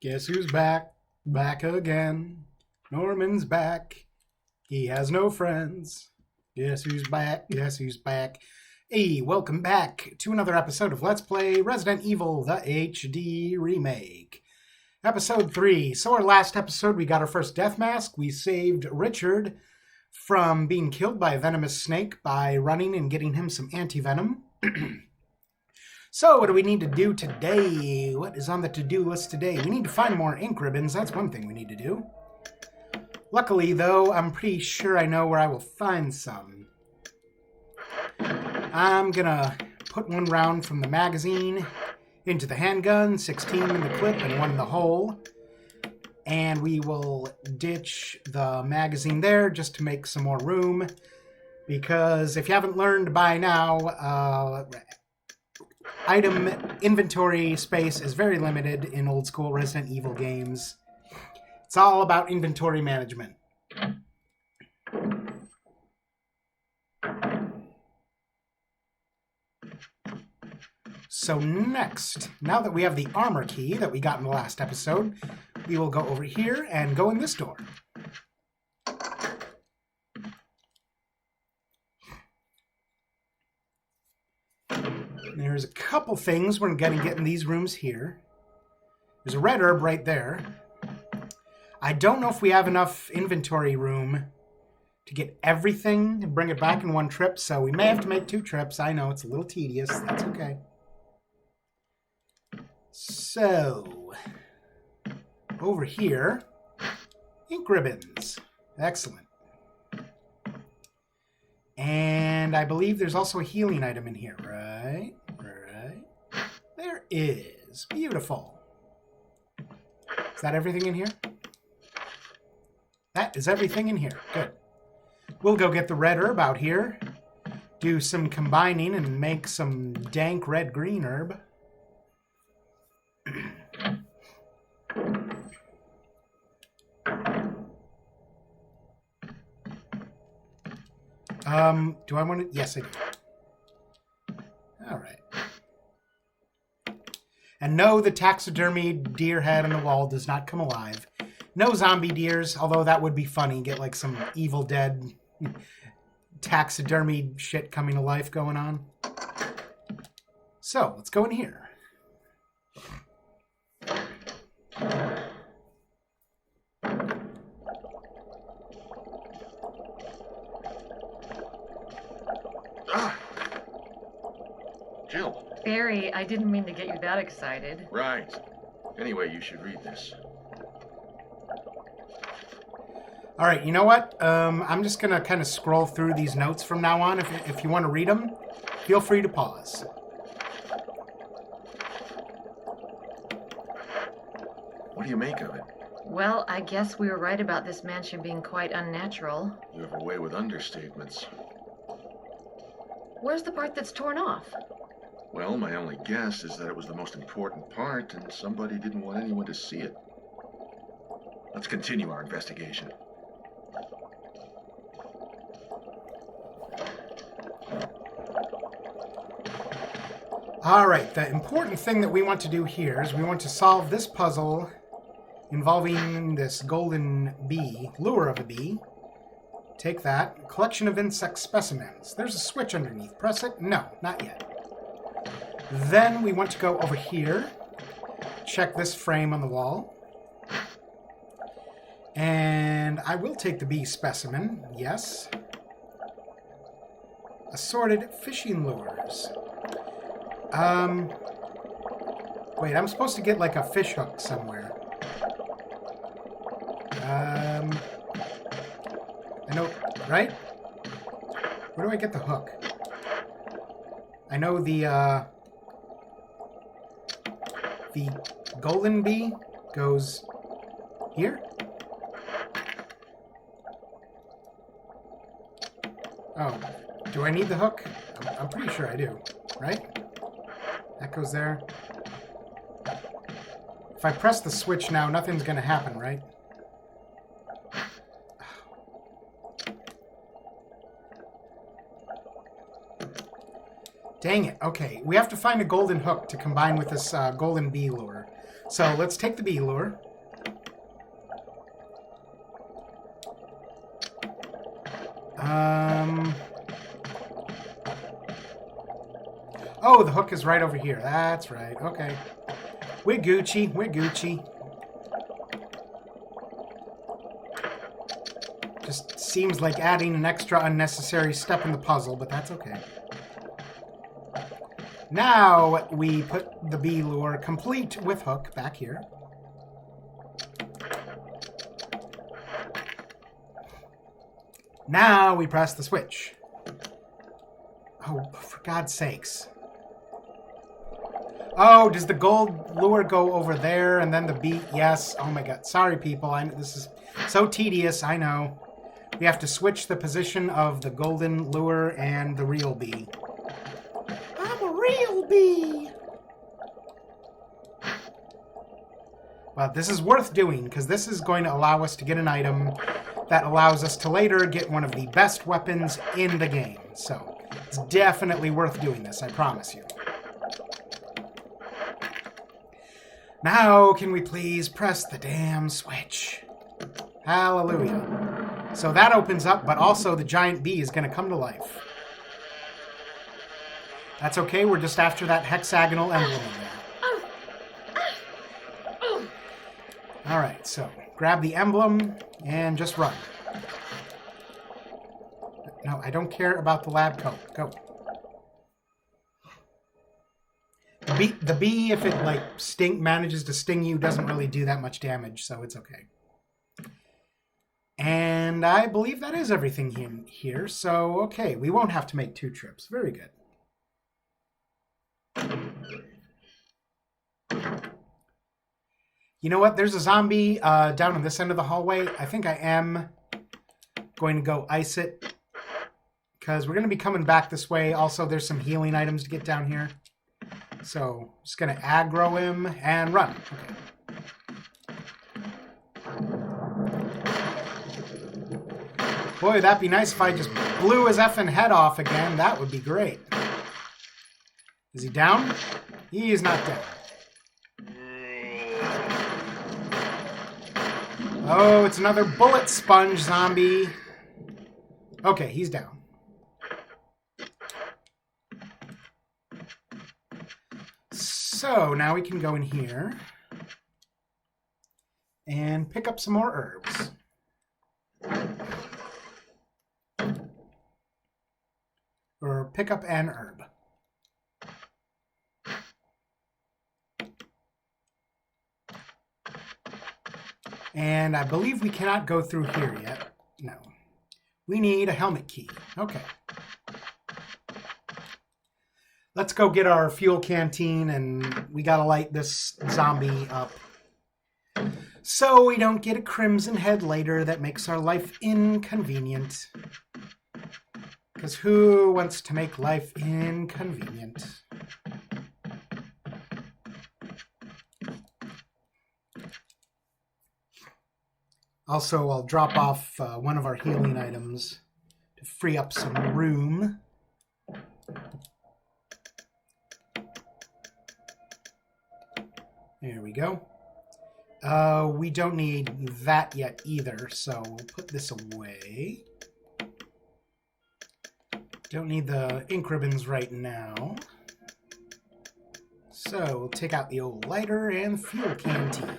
Guess who's back? Back again. Norman's back. He has no friends. Guess who's back? Guess who's back? Hey, welcome back to another episode of Let's Play Resident Evil, the HD Remake. Episode 3. So our last episode, we got our first death mask. We saved Richard from being killed by a venomous snake by running and getting him some anti-venom. So what do we need to do today? What is on the to-do list today? We need to find more ink ribbons. That's one thing we need to do. Luckily, though, I'm pretty sure I know where I will find some. I'm gonna put one round from the magazine into the handgun, 16 in the clip and one in the hole. And we will ditch the magazine there just to make some more room. Because if you haven't learned by now, item inventory space is very limited in old school Resident Evil games. It's all about inventory management. So next, now that we have the armor key that we got in the last episode, we will go over here and go in this door. There's a couple things we're going to get in these rooms here. There's a red herb right there. I don't know if we have enough inventory room to get everything and bring it back in one trip, so we may have to make 2 trips. I know, it's a little tedious. That's okay. So, over here, ink ribbons. Excellent. And I believe there's also a healing item in here, right? Right. There is. Beautiful. Is that everything in here? That is everything in here. Good. We'll go get the red herb out here, do some combining, and make some dank red-green herb. Do I want to? Yes, I do. All right. And no, the taxidermy deer head on the wall does not come alive. No zombie deers, although that would be funny. Get like some Evil Dead taxidermy shit coming to life going on. So, let's go in here. Jill. Barry, I didn't mean to get you that excited. Right. Anyway, you should read this. All right, you know what? I'm just going to kind of scroll through these notes from now on. If you want to read them, feel free to pause. What do you make of it? Well, I guess we were right about this mansion being quite unnatural. You have a way with understatements. Where's the part that's torn off? Well, my only guess is that it was the most important part and somebody didn't want anyone to see it. Let's continue our investigation. All right, the important thing that we want to do here is we want to solve this puzzle involving this golden bee, lure of a bee. Take that. Collection of insect specimens. There's a switch underneath. Press it. No, not yet. Then we want to go over here. Check this frame on the wall. And I will take the bee specimen. Yes. Assorted fishing lures. Wait, I'm supposed to get like a fish hook somewhere. I know, right? Where do I get the hook? I know the golden bee goes here. Oh, do I need the hook? I'm pretty sure I do, right? That goes there. If I press the switch now, nothing's going to happen, right? Dang it. Okay, we have to find a golden hook to combine with this golden bee lure. So let's take the bee lure. Oh, the hook is right over here. That's right. Okay. We're Gucci. We're Gucci. Just seems like adding an extra unnecessary step in the puzzle, but that's okay. Now we put the bee lure complete with hook back here. Now we press the switch. Oh, for God's sakes. Oh, does the gold lure go over there and then the bee? Yes. Oh my God. Sorry, people. This is so tedious. I know. We have to switch the position of the golden lure and the real bee. I'm a real bee. Well, this is worth doing because this is going to allow us to get an item that allows us to later get one of the best weapons in the game. So it's definitely worth doing this, I promise you. Now, can we please press the damn switch? Hallelujah. So that opens up, but also the giant bee is going to come to life. That's okay, we're just after that hexagonal emblem in there. Alright, so grab the emblem and just run. No, I don't care about the lab coat. Go. The bee, if it like manages to sting you, doesn't really do that much damage, so it's okay. And I believe that is everything in here, so okay, we won't have to make 2 trips. Very good. You know what? There's a zombie down on this end of the hallway. I think I am going to go ice it because we're going to be coming back this way. Also, there's some healing items to get down here. So, just going to aggro him and run. Okay. Boy, that'd be nice if I just blew his effing head off again. That would be great. Is he down? He is not down. Oh, it's another bullet sponge zombie. Okay, he's down. So now we can go in here and pick up some more herbs. Or pick up an herb. And I believe we cannot go through here yet. No. We need a helmet key. Okay. Let's go get our fuel canteen, and we gotta light this zombie up. So we don't get a crimson head later that makes our life inconvenient. Because who wants to make life inconvenient? Also, I'll drop off one of our healing items to free up some room. There we go. We don't need that yet either, so we'll put this away. Don't need the ink ribbons right now. So we'll take out the old lighter and fuel canteen.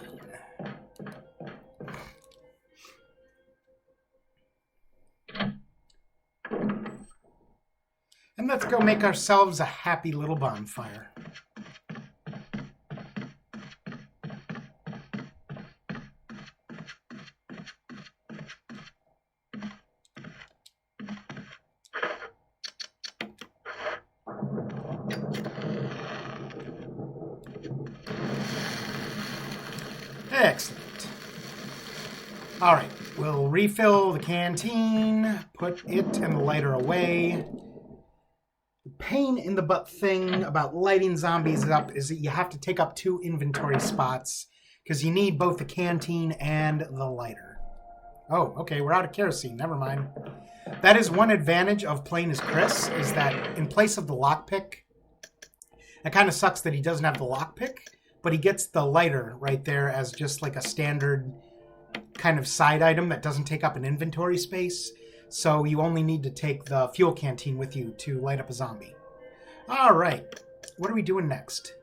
And let's go make ourselves a happy little bonfire. Excellent. All right, we'll refill the canteen, put it and the lighter away. The pain in the butt thing about lighting zombies up is that you have to take up 2 inventory spots because you need both the canteen and the lighter. Oh, okay, we're out of kerosene. Never mind. That is one advantage of playing as Chris, is that in place of the lockpick, it kind of sucks that he doesn't have the lockpick, but he gets the lighter right there as just like a standard kind of side item that doesn't take up an inventory space. So you only need to take the fuel canteen with you to light up a zombie. All right, what are we doing next?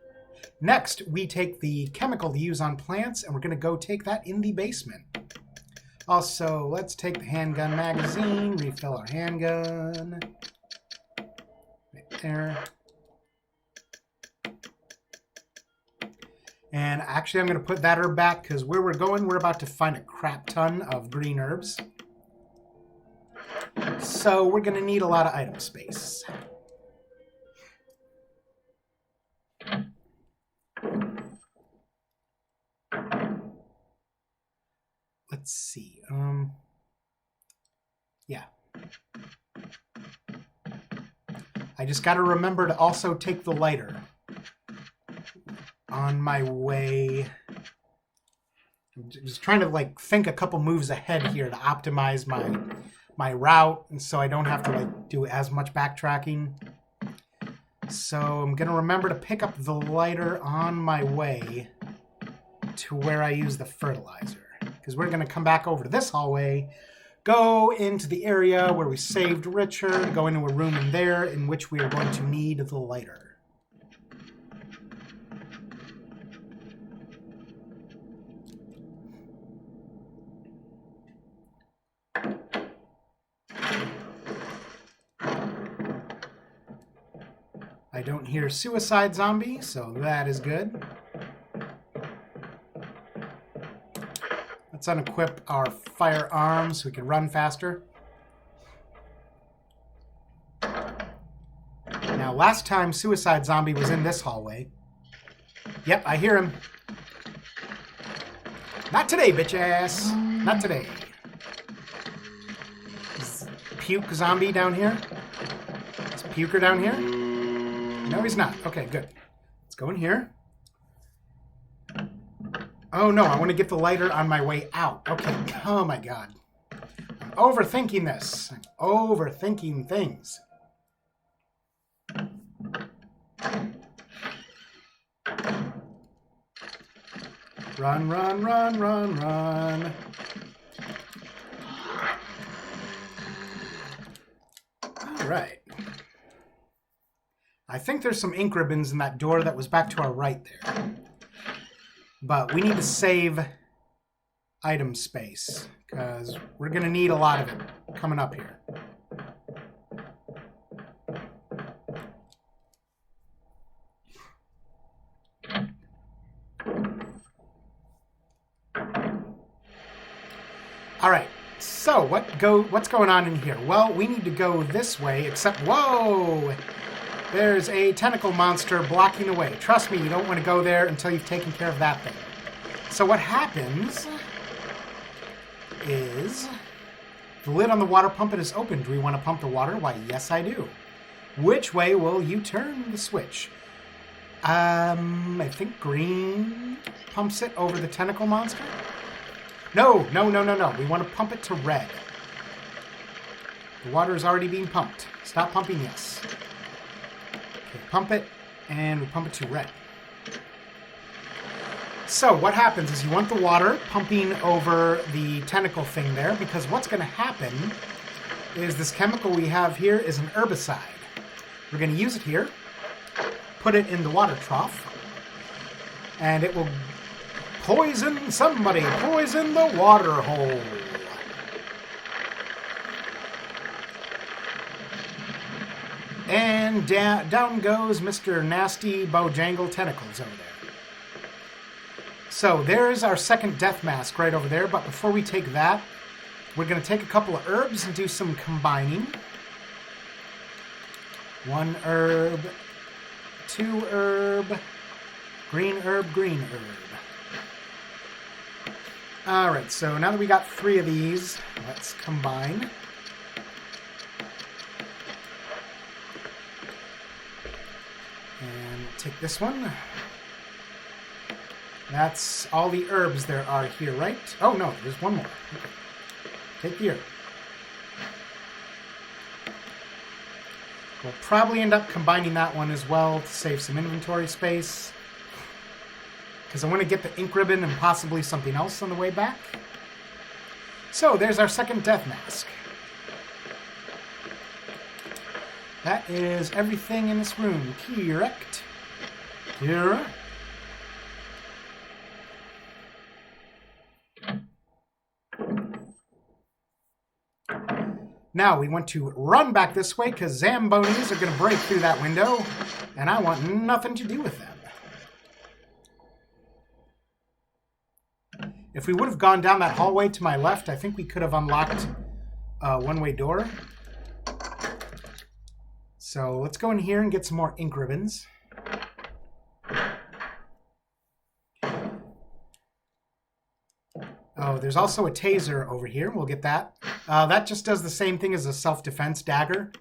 Next, we take the chemical to use on plants, and we're going to go take that in the basement. Also, let's take the handgun magazine, refill our handgun. Right there. And actually, I'm going to put that herb back because where we're going, we're about to find a crap ton of green herbs. So we're going to need a lot of item space. Let's see. Yeah. I just got to remember to also take the lighter on my way. I'm just trying to like think a couple moves ahead here to optimize my route, and so I don't have to like do as much backtracking. So I'm gonna remember to pick up the lighter on my way to where I use the fertilizer, because we're gonna come back over to this hallway, go into the area where we saved Richard, go into a room in there in which we are going to need the lighter. I don't hear suicide zombie, so that is good. Let's unequip our firearms so we can run faster. Now, last time suicide zombie was in this hallway. Yep, I hear him. Not today, bitch ass. Not today. Is puke zombie down here? Is puker down here? No, he's not. Okay, good. Let's go in here. Oh, no, I want to get the lighter on my way out. Okay. Oh, my God. I'm overthinking this. I'm overthinking things. Run, run, run, run, run. All right. I think there's some ink ribbons in that door that was back to our right there. But we need to save item space, because we're going to need a lot of it coming up here. All right, so what's going on in here? Well, we need to go this way, except, whoa! There's a tentacle monster blocking the way. Trust me, you don't want to go there until you've taken care of that thing. So what happens is the lid on the water pump is open. Do we want to pump the water? Why, yes, I do. Which way will you turn the switch? I think green pumps it over the tentacle monster. No. We want to pump it to red. The water is already being pumped. Stop pumping, yes. Okay, pump it, and we pump it to red. So what happens is you want the water pumping over the tentacle thing there, because what's going to happen is this chemical we have here is an herbicide. We're going to use it here, put it in the water trough, and it will poison somebody. Poison the water hole. And down goes Mr. Nasty Bojangle Tentacles over there. So there's our second death mask right over there, but before we take that, we're going to take a couple of herbs and do some combining. 1 herb, 2 herb, green herb, green herb. Alright, so now that we got 3 of these, let's combine. And take this one. That's all the herbs there are here, right? Oh, no, there's one more. Okay. Take the herb. We'll probably end up combining that one as well to save some inventory space. because I want to get the ink ribbon and possibly something else on the way back. So there's our second death mask. That is everything in this room. Correct. Here. Now we want to run back this way because Zambonis are going to break through that window, and I want nothing to do with them. If we would have gone down that hallway to my left, I think we could have unlocked a one-way door. So let's go in here and get some more ink ribbons. Oh, there's also a taser over here. We'll get that. That just does the same thing as a self-defense dagger.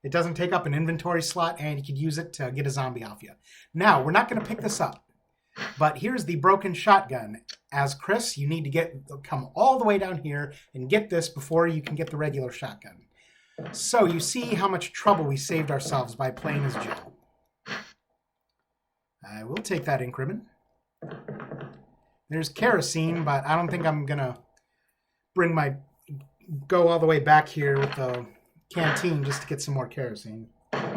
It doesn't take up an inventory slot, and you could use it to get a zombie off you. Now, we're not going to pick this up. But here's the broken shotgun. As Chris, you need to come all the way down here and get this before you can get the regular shotgun. So you see how much trouble we saved ourselves by playing as Joe. I will take that ink ribbon. There's kerosene, but I don't think I'm going to go all the way back here with the canteen just to get some more kerosene.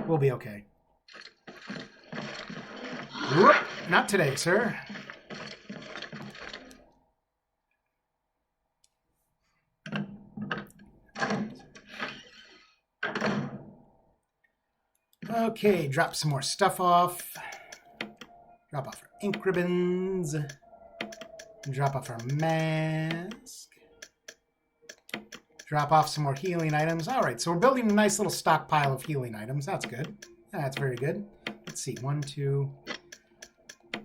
We'll be okay. Whoop, not today, sir. Okay, drop some more stuff off. Drop off our ink ribbons. Drop off our mask. Drop off some more healing items. All right, so we're building a nice little stockpile of healing items. That's good. That's very good. Let's see, 1, 2.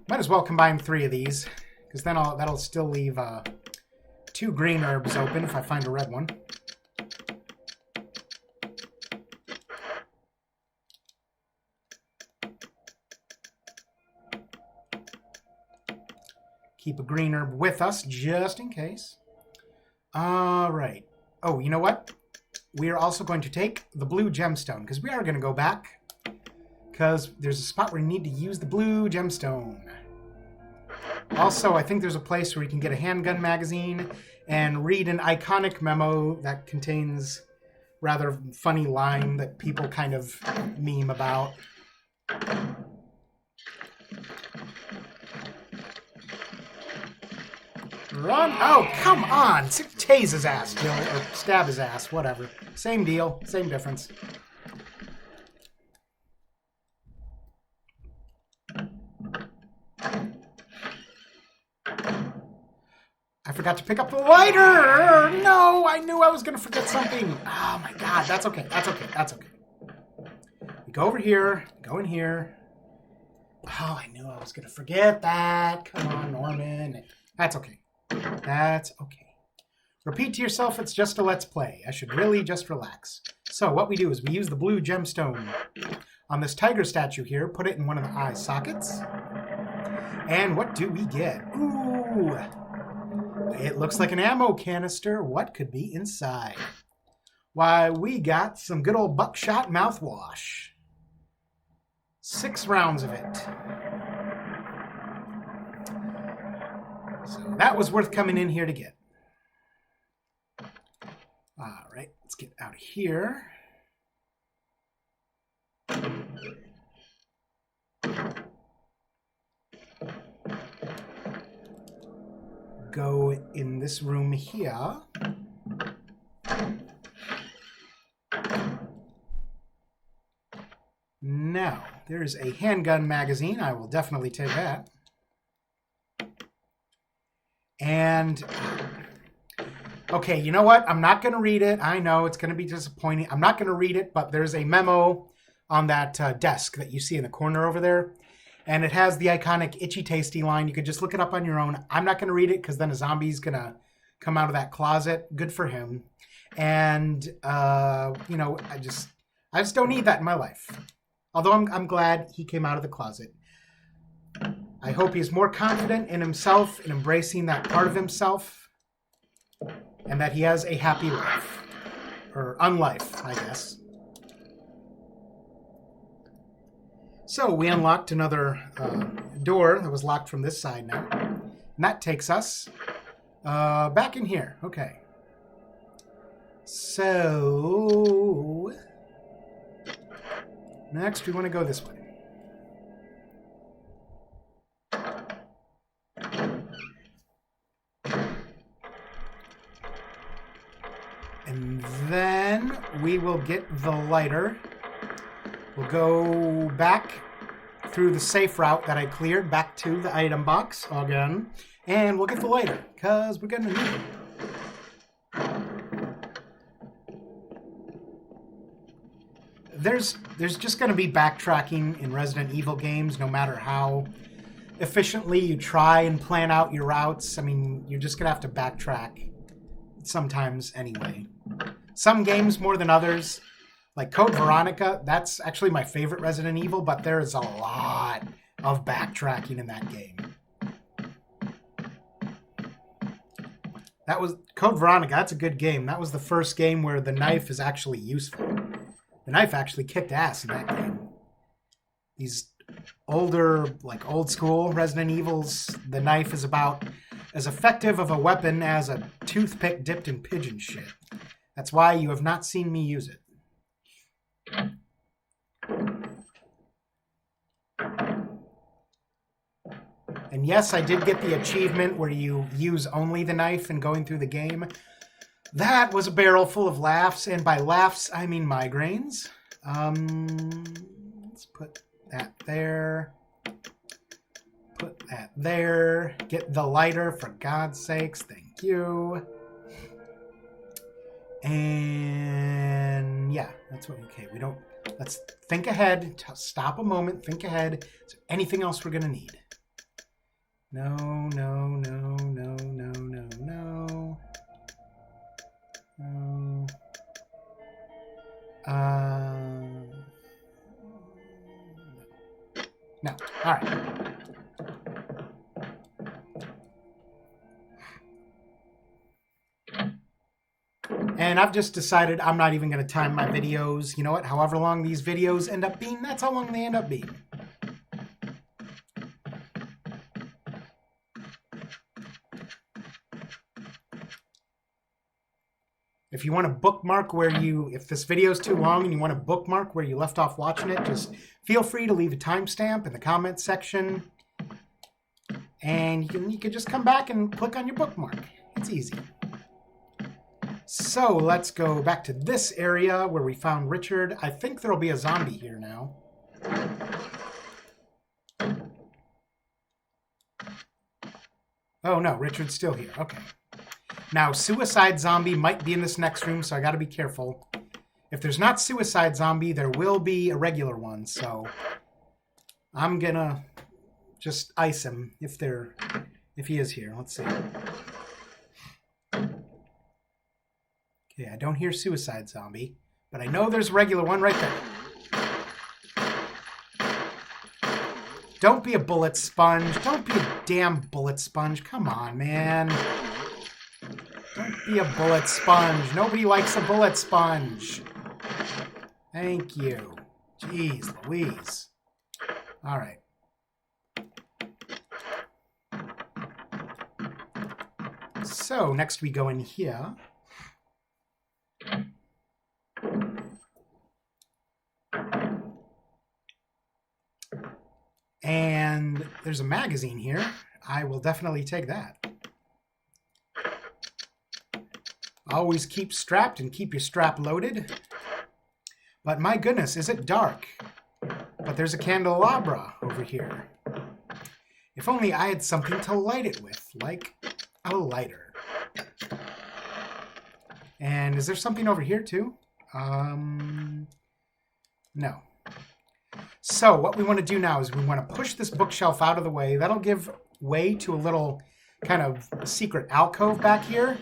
Might as well combine 3 of these, because then that'll still leave 2 green herbs open if I find a red one. Keep a green herb with us, just in case. All right. Oh, you know what? We are also going to take the blue gemstone, because we are going to go back, because there's a spot where you need to use the blue gemstone. Also, I think there's a place where you can get a handgun magazine and read an iconic memo that contains rather funny line that people kind of meme about. Run! Oh, come on! Tase his ass, Jill, or stab his ass, whatever. Same deal, same difference. I forgot to pick up the lighter! No, I knew I was going to forget something. Oh my god, that's okay, that's okay, that's okay. We go over here, go in here. Oh, I knew I was going to forget that. Come on, Norman. That's okay. That's okay. Repeat to yourself, it's just a let's play. I should really just relax. So what we do is we use the blue gemstone on this tiger statue here, put it in one of the eye sockets. And what do we get? Ooh! It looks like an ammo canister. What could be inside? Why, we got some good old buckshot mouthwash. 6 rounds of it. So that was worth coming in here to get. All right, let's get out of here. Go in this room here. Now, there is a handgun magazine. I will definitely take that. And, okay, you know what? I'm not going to read it. I know it's going to be disappointing. I'm not going to read it, but there's a memo on that desk that you see in the corner over there. And it has the iconic Itchy Tasty line. You could just look it up on your own. I'm not going to read it because then a zombie's going to come out of that closet. Good for him. And, you know, I just don't need that in my life. Although I'm glad he came out of the closet. I hope he's more confident in himself and embracing that part of himself. And that he has a happy life. Or unlife, I guess. So we unlocked another door that was locked from this side now. And that takes us back in here. Okay. So next we want to go this way. And then we will get the lighter. We'll go back through the safe route that I cleared back to the item box again. And we'll get the lighter, because we're going to need it. There's just going to be backtracking in Resident Evil games, no matter how efficiently you try and plan out your routes. I mean, you're just going to have to backtrack sometimes anyway. Some games more than others. Like Code Veronica, that's actually my favorite Resident Evil, but there is a lot of backtracking in that game. That was Code Veronica, that's a good game. That was the first game where the knife is actually useful. The knife actually kicked ass in that game. These older, like old school Resident Evils, the knife is about as effective of a weapon as a toothpick dipped in pigeon shit. That's why you have not seen me use it. And yes, I did get the achievement where you use only the knife in going through the game. That was a barrel full of laughs, and by laughs, I mean migraines. Let's put that there. Put that there. Get the lighter, for God's sakes. Thank you. And yeah, that's what, okay, we don't, let's think ahead, stop a moment, think ahead. Is there anything else we're going to need? No, no, no, no, no, no, no. No. No, all right. And I've just decided I'm not even going to time my videos. You know what? However long these videos end up being, that's how long they end up being. If you want to bookmark if this video is too long and you want to bookmark where you left off watching it, just feel free to leave a timestamp in the comments section. And you can just come back and click on your bookmark. It's easy. So let's go back to this area where we found Richard. I think there'll be a zombie here now. Oh no, Richard's still here. Okay. Now, Suicide Zombie might be in this next room, so I gotta be careful. If there's not Suicide Zombie, there will be a regular one, so I'm gonna just ice him if he is here. Let's see. Okay, I don't hear Suicide Zombie, but I know there's a regular one right there. Don't be a bullet sponge. Don't be a damn bullet sponge. Come on, man. Don't be a bullet sponge. Nobody likes a bullet sponge. Thank you. Jeez Louise. All right. So, next we go in here. And there's a magazine here. I will definitely take that. Always keep strapped and keep your strap loaded. But my goodness, is it dark? But there's a candelabra over here. If only I had something to light it with, like a lighter. And is there something over here too? No. So what we want to do now is we want to push this bookshelf out of the way. That'll give way to a little kind of secret alcove back here.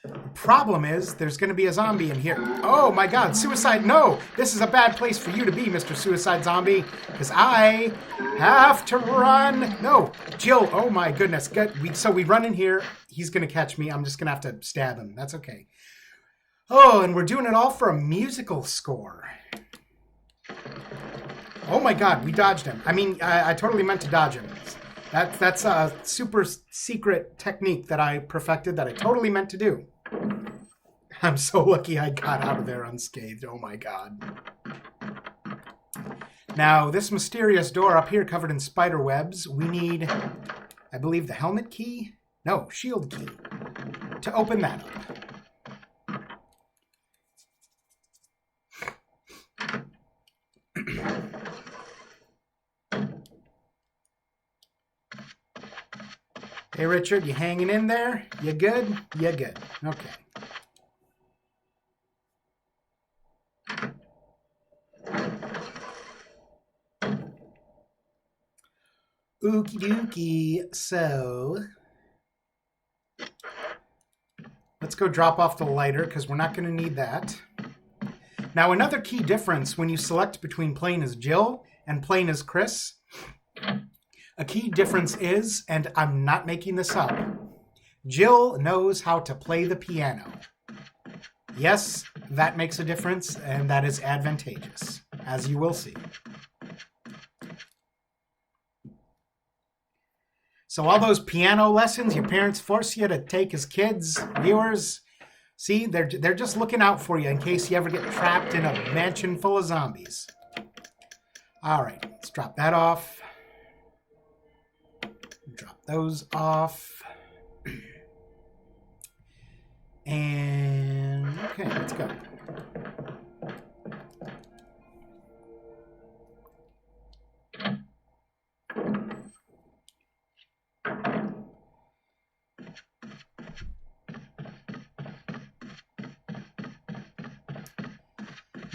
The problem is there's going to be a zombie in here. Oh my God, Suicide, no! This is a bad place for you to be, Mr. Suicide Zombie, because I have to run. No, Jill, oh my goodness. So we run in here. He's going to catch me. I'm just going to have to stab him. That's okay. Oh, and we're doing it all for a musical score. Oh my god, we dodged him. I mean, I totally meant to dodge him. That's a super secret technique that I perfected that I totally meant to do. I'm so lucky I got out of there unscathed. Oh my god. Now, this mysterious door up here covered in spider webs, we need, I believe, the helmet key? No, shield key. To open that up. Hey, Richard, you hanging in there? You good? You good. Okay. Okie dokie. So, let's go drop off the lighter because we're not going to need that. Now, another key difference when you select between playing as Jill and playing as Chris, a key difference is, and I'm not making this up, Jill knows how to play the piano. Yes, that makes a difference, and that is advantageous, as you will see. So all those piano lessons your parents force you to take as kids, viewers, see, they're just looking out for you in case you ever get trapped in a mansion full of zombies. All right, let's drop that off. Drop those off. And, okay, let's go.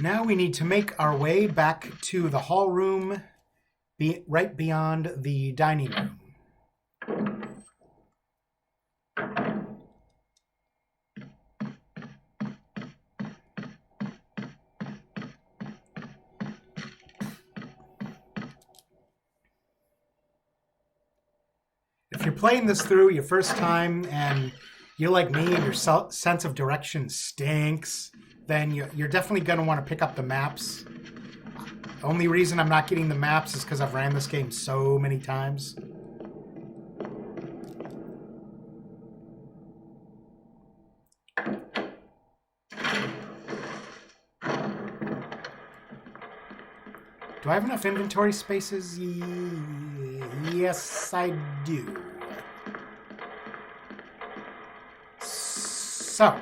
Now we need to make our way back to the hall room right beyond the dining room. If you're playing this through your first time and you're like me and your sense of direction stinks, then you're definitely going to want to pick up the maps. The only reason I'm not getting the maps is because I've ran this game so many times. Do I have enough inventory spaces? Yes, I do. So,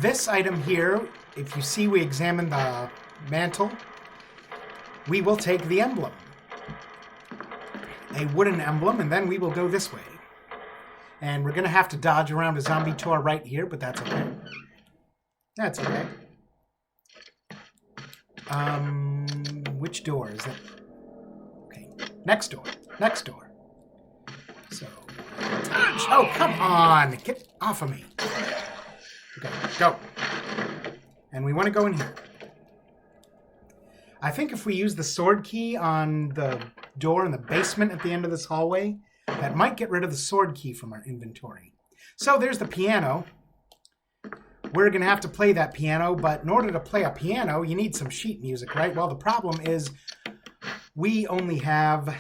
this item here, if you see we examine the mantle, we will take the emblem. A wooden emblem, and then we will go this way. And we're going to have to dodge around a zombie to our right here, but that's okay. That's okay. Which door is it? Okay, next door. Next door. So, touch! Oh, come on! Get off of me. Okay, go. And we want to go in here. I think if we use the sword key on the door in the basement at the end of this hallway, that might get rid of the sword key from our inventory. So there's the piano. We're going to have to play that piano, but in order to play a piano, you need some sheet music, right? Well, the problem is we only have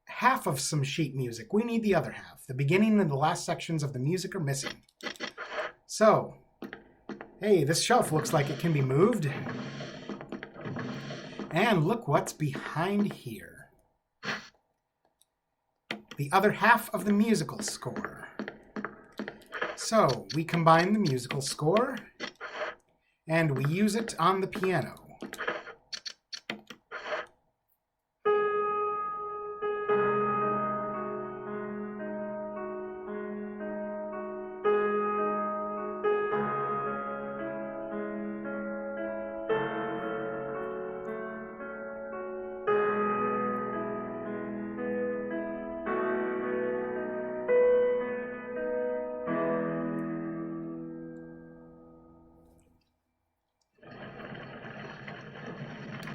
half of some sheet music. We need the other half. The beginning and the last sections of the music are missing. So, hey, this shelf looks like it can be moved. And look what's behind here. The other half of the musical score. So, we combine the musical score, and we use it on the piano.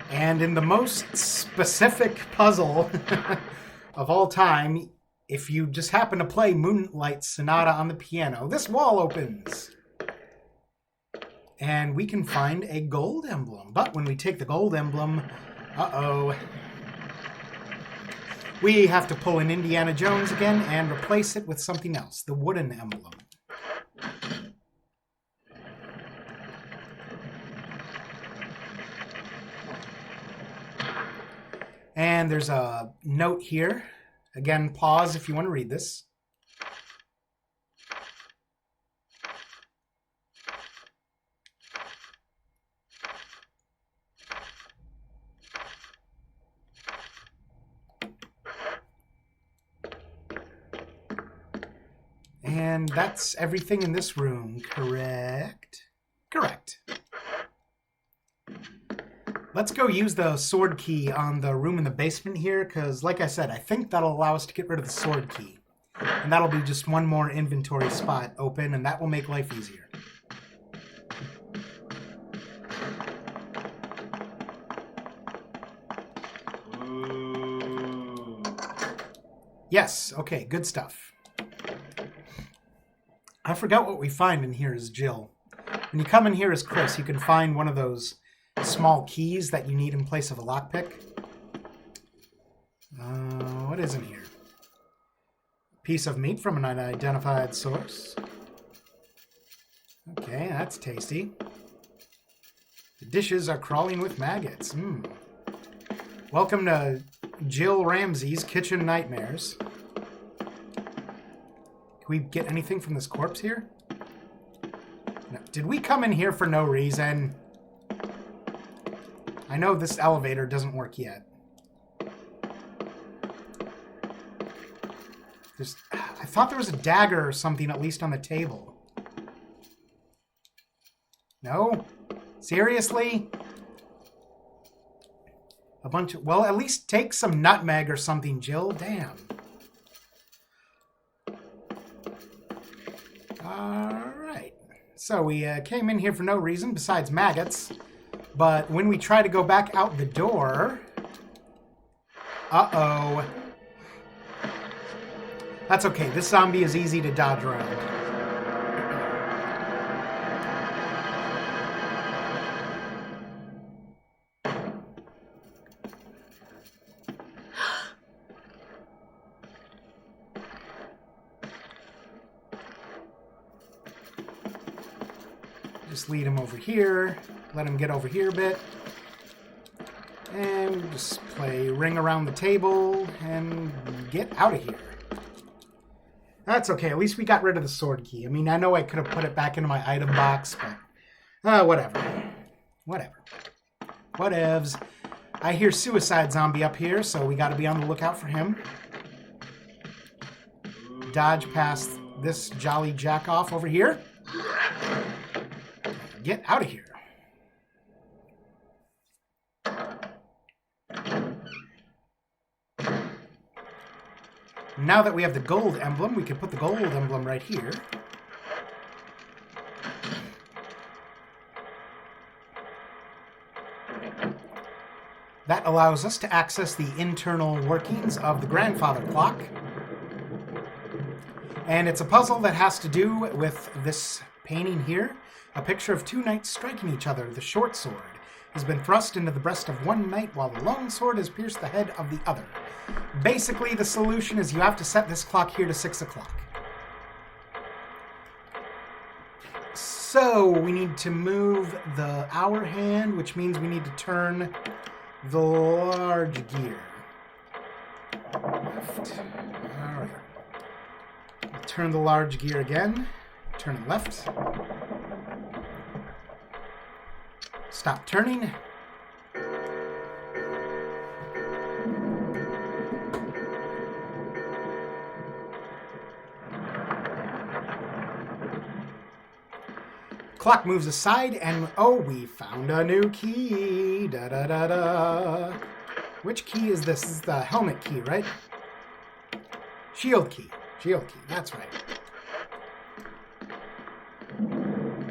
And in the most specific puzzle of all time, if you just happen to play Moonlight Sonata on the piano, this wall opens. And we can find a gold emblem. But when we take the gold emblem, we have to pull an Indiana Jones again and replace it with something else, the wooden emblem. And there's a note here. Again, pause if you want to read this. And that's everything in this room, correct? Correct. Let's go use the sword key on the room in the basement here, because like I said, I think that'll allow us to get rid of the sword key. And that'll be just one more inventory spot open, and that will make life easier. Yes, okay, good stuff. I forgot what we find in here as Jill. When you come in here as Chris, you can find one of those small keys that you need in place of a lockpick. What is in here? Piece of meat from an unidentified source. Okay, that's tasty. The dishes are crawling with maggots. Welcome to Jill Ramsey's Kitchen Nightmares. Can we get anything from this corpse here? No. Did we come in here for no reason? I know this elevator doesn't work yet. I thought there was a dagger or something at least on the table. No? Seriously? A bunch of... Well, at least take some nutmeg or something, Jill. Damn. Alright. So we came in here for no reason besides maggots. But when we try to go back out the door... Uh-oh. That's okay. This zombie is easy to dodge around. Just lead him over here. Let him get over here a bit. And just play ring around the table and get out of here. That's okay. At least we got rid of the sword key. I mean, I know I could have put it back into my item box, but whatever. Whatever. Whatevs. I hear Suicide Zombie up here, so we got to be on the lookout for him. Dodge past this jolly jack-off over here. Get out of here. Now that we have the gold emblem, we can put the gold emblem right here. That allows us to access the internal workings of the grandfather clock. And it's a puzzle that has to do with this painting here. A picture of two knights striking each other. The short sword has been thrust into the breast of one knight, while the long sword has pierced the head of the other. Basically, the solution is you have to set this clock here to 6 o'clock. So, we need to move the hour hand, which means we need to turn the large gear. Left. Alright. Turn the large gear again. Turn it left. Stop turning. Clock moves aside, and oh, we found a new key. Da da da da. Which key is this? This is the helmet key, right? Shield key. Shield key. That's right.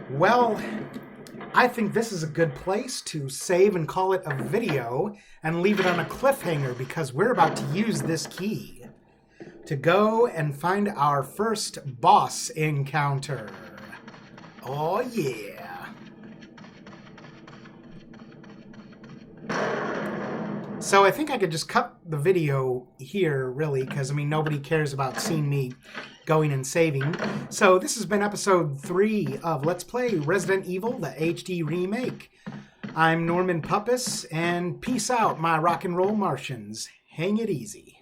Well, I think this is a good place to save and call it a video and leave it on a cliffhanger, because we're about to use this key to go and find our first boss encounter. Oh, yeah. So I think I could just cut the video here, really, because, I mean, nobody cares about seeing me going and saving. So this has been episode 3 of Let's Play Resident Evil, the HD Remake. I'm Norman Puppis, and peace out, my rock and roll Martians. Hang it easy.